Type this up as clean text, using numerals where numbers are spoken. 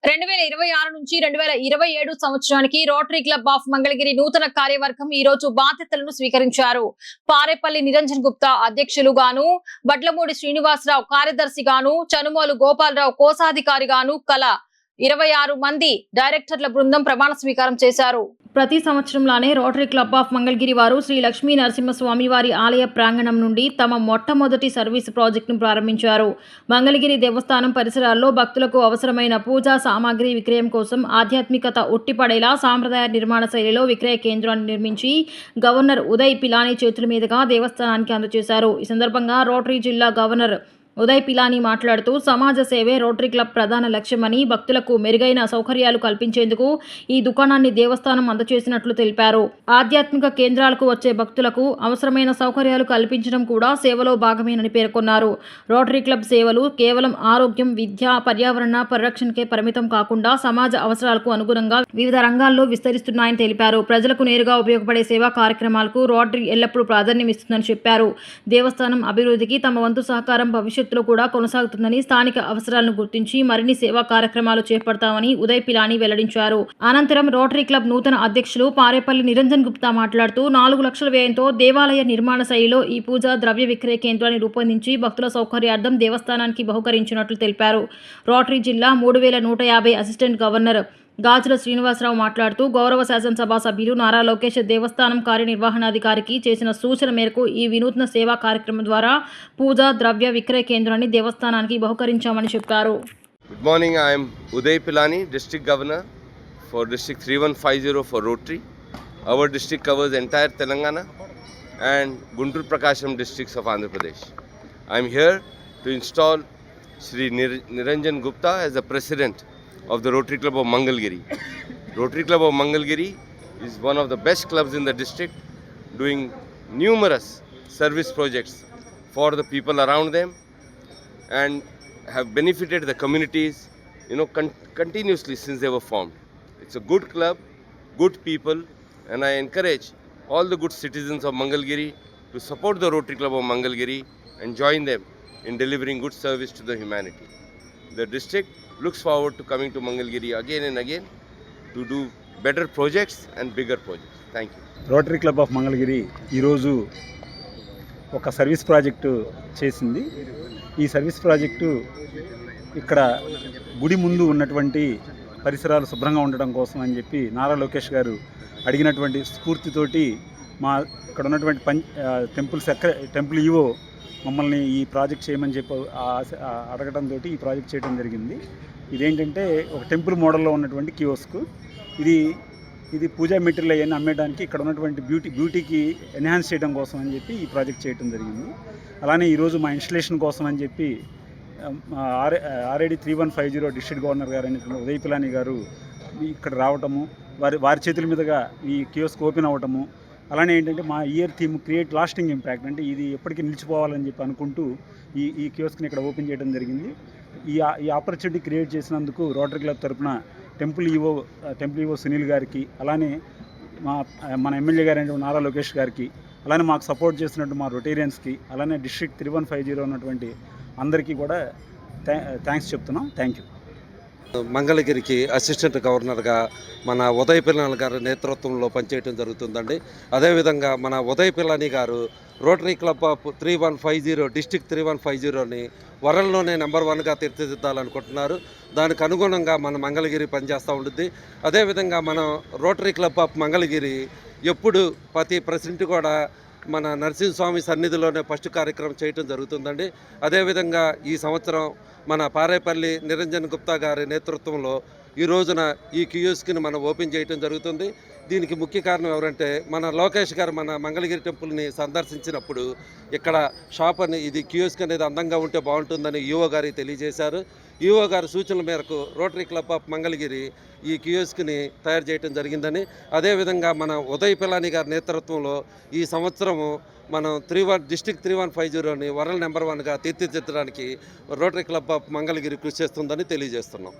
2026 నుంచి 2027 సంవత్సరానికి rotary Club of Mangalagiri నూతన కార్యవర్గం ఈ రోజు బాధ్యతలను స్వీకరించారు. పారేపల్లి నిరంజన్ గుప్తా అధ్యక్షులుగాను, వడ్లమూడి శ్రీనివాసరావు కార్యదర్శిగాను, చనుమోలు గోపాలరావు కోశాధికారిగాను కల 26 మంది డైరెక్టర్ల బృందం ప్రమాణ స్వీకారం చేశారు. ప్రతి సంవత్సరంలానే రోటరీ క్లబ్ ఆఫ్ మంగళగిరి వారు శ్రీ లక్ష్మీ నరసింహస్వామి వారి ఆలయ ప్రాంగణం నుండి తమ మొట్టమొదటి సర్వీస్ ప్రాజెక్టును ప్రారంభించారు. మంగళగిరి దేవస్థానం పరిసరాల్లో భక్తులకు అవసరమైన పూజా సామాగ్రి విక్రయం కోసం ఆధ్యాత్మికత ఉట్టిపడేలా సాంప్రదాయ నిర్మాణ శైలిలో విక్రయ కేంద్రాన్ని నిర్మించి గవర్నర్ ఉదయ్ పిలానీ చేతుల మీదుగా దేవస్థానానికి అందజేశారు. ఈ సందర్భంగా రోటరీ జిల్లా గవర్నర్ ఉదయ్ పిలానీ మాట్లాడుతూ సమాజ సేవే రోటరీ క్లబ్ ప్రధాన లక్ష్యమని, భక్తులకు మెరుగైన సౌకర్యాలు కల్పించేందుకు ఈ దుకాణాన్ని దేవస్థానం అందజేసినట్లు తెలిపారు. ఆధ్యాత్మిక కేంద్రాలకు వచ్చే భక్తులకు అవసరమైన సౌకర్యాలు కల్పించడం కూడా సేవలో భాగమేనని పేర్కొన్నారు. రోటరీ క్లబ్ సేవలు కేవలం ఆరోగ్యం, విద్య, పర్యావరణ పరిరక్షణకే పరిమితం కాకుండా సమాజ అవసరాలకు అనుగుణంగా వివిధ రంగాల్లో విస్తరిస్తున్నాయని తెలిపారు. ప్రజలకు నేరుగా ఉపయోగపడే సేవా కార్యక్రమాలకు రోటరీ ఎల్లప్పుడూ ప్రాధాన్యమిస్తుందని చెప్పారు. దేవస్థానం అభివృద్ధికి తమ వంతు సహకారం భవిష్యత్తులో కూడా కొనసాగుతుందని, స్థానిక అవసరాలను గుర్తించి మరిన్ని సేవా కార్యక్రమాలు చేపడతామని ఉదయ్ పిలానీ వెల్లడించారు. అనంతరం రోటరీ క్లబ్ నూతన అధ్యక్షులు పారేపల్లి నిరంజన్ గుప్తా మాట్లాడుతూ 4 లక్షల వ్యయంతో దేవాలయ నిర్మాణ శైలిలో ఈ పూజా ద్రవ్య విక్రయ కేంద్రాన్ని రూపొందించి భక్తుల సౌకర్యార్థం దేవస్థానానికి బహుకరించినట్లు తెలిపారు. రోటరీ జిల్లా 3150 అసిస్టెంట్ గవర్నర్ గాజుల శ్రీనివాసరావు మాట్లాడుతూ గౌరవ శాసనసభ సభ్యులు నారా లోకేష్ దేవస్థానం కార్యనిర్వహణాధికారికి చేసిన సూచన మేరకు ఈ వినూత్న సేవా కార్యక్రమం ద్వారా పూజా ద్రవ్య విక్రయ కేంద్రాన్ని దేవస్థానానికి బహుకరించామని చెప్పారు. Good morning, I am Uday Pilani, District Governor for District 3150 for Rotary. Our district covers entire Telangana and Guntur Prakasham districts of Andhra Pradesh. I am here to install Sri Niranjan Gupta as the President of the Rotary Club of Mangalgiri. Rotary Club of Mangalgiri is one of the best clubs in the district, doing numerous service projects for the people around them and have benefited the communities, continuously since they were formed. It's a good club, good people, and I encourage all the good citizens of Mangalgiri to support the Rotary Club of Mangalgiri and join them in delivering good service to the humanity. The district looks forward to coming to Mangalgiri again and again to do better projects and bigger projects. Thank you. Rotary Club of Mangalagiri ఈరోజు ఒక service project చేసింది. ఈ service project ఇక్కడ గుడి ముందు ఉన్నటువంటి పరిసరాలు శుభ్రంగా ఉండడం కోసం అని చెప్పి నారా లోకేష్ గారు అడిగినటువంటి స్ఫూర్తితోటి మా ఇక్కడ ఉన్నటువంటి టెంపుల్ ఈవో మమ్మల్ని ఈ ప్రాజెక్ట్ చేయమని చెప్పి అడగడంతో ఈ ప్రాజెక్ట్ చేయడం జరిగింది. ఇదేంటంటే ఒక టెంపుల్ మోడల్లో ఉన్నటువంటి కియోస్క్. ఇది పూజా మెటీరియల్ అవన్నీ అమ్మేయడానికి, ఇక్కడ ఉన్నటువంటి బ్యూటీకి ఎన్హాన్స్ చేయడం కోసం అని చెప్పి ఈ ప్రాజెక్ట్ చేయడం జరిగింది. అలానే ఈరోజు మా ఇన్స్టలేషన్ కోసం అని చెప్పి RAD 3150 డిస్ట్రిక్ట్ గవర్నర్ గారు అయినటువంటి ఉదయ్ పిలానీ గారు ఇక్కడ రావటము, వారి చేతుల మీదుగా ఈ కియోస్క్ ఓపెన్ అవ్వటము, అలానే ఏంటంటే మా year theme create lasting impact, అంటే ఇది ఎప్పటికీ నిలిచిపోవాలని చెప్పి అనుకుంటూ ఈ కియోస్క్ని ఇక్కడ ఓపెన్ చేయడం జరిగింది. ఈ ఆపర్చునిటీ క్రియేట్ చేసినందుకు రోటరీ క్లబ్ తరఫున టెంపుల్ ఈవో సునీల్ గారికి, అలానే మన ఎమ్మెల్యే గారు నారా లోకేష్ గారికి, అలానే మాకు సపోర్ట్ చేసినట్టు మా రొటేరియన్స్కి, అలానే డిస్ట్రిక్ట్ 3150 ఉన్నటువంటి అందరికీ కూడా థ్యాంక్స్ చెప్తున్నాం. Thank you. మంగళగిరికి అసిస్టెంట్ గవర్నర్గా మన ఉదయ్ పిలానీ గారి నేతృత్వంలో పనిచేయడం జరుగుతుందండి. అదేవిధంగా మన ఉదయ్ పిలానీ గారు రోటరీ క్లబ్ ఆఫ్ 3150 డిస్ట్రిక్ట్ 3150ని వరల్డ్లోనే నెంబర్ 1గా తీర్చిదిద్దాలనుకుంటున్నారు. దానికి అనుగుణంగా మన మంగళగిరి పనిచేస్తూ ఉంటుంది. అదేవిధంగా మన రోటరీ క్లబ్ ఆఫ్ మంగళగిరి ఎప్పుడు ప్రతి ప్రెసిడెంట్ కూడా మన నరసింహస్వామి సన్నిధిలోనే ఫస్ట్ కార్యక్రమం చేయటం జరుగుతుందండి. అదేవిధంగా ఈ సంవత్సరం మన పారేపల్లి నిరంజన్ గుప్తా గారి నేతృత్వంలో ఈ రోజున ఈ కియోస్క్ని మనం ఓపెన్ చేయటం జరుగుతుంది. దీనికి ముఖ్య కారణం ఎవరంటే మన లోకేష్ గారు మన మంగళగిరి టెంపుల్ని సందర్శించినప్పుడు ఇక్కడ షాప్ ఇది కియోస్క్ అనేది అందంగా ఉంటే బాగుంటుందని ఈఓ గారికి తెలియజేశారు. ఈఓ గారి సూచనల మేరకు రోటరీ క్లబ్ ఆఫ్ మంగళగిరి ఈ కియోస్క్ని తయారు చేయడం జరిగిందని, అదేవిధంగా మన ఉదయ్ పిలానీ గారి నేతృత్వంలో ఈ సంవత్సరము మనం డిస్ట్రిక్ట్ 3150ని వరల్డ్ నెంబర్ 1గా తీర్చిదిద్దడానికి రోటరీ క్లబ్ ఆఫ్ మంగళగిరి కృషి చేస్తుందని తెలియజేస్తున్నాం.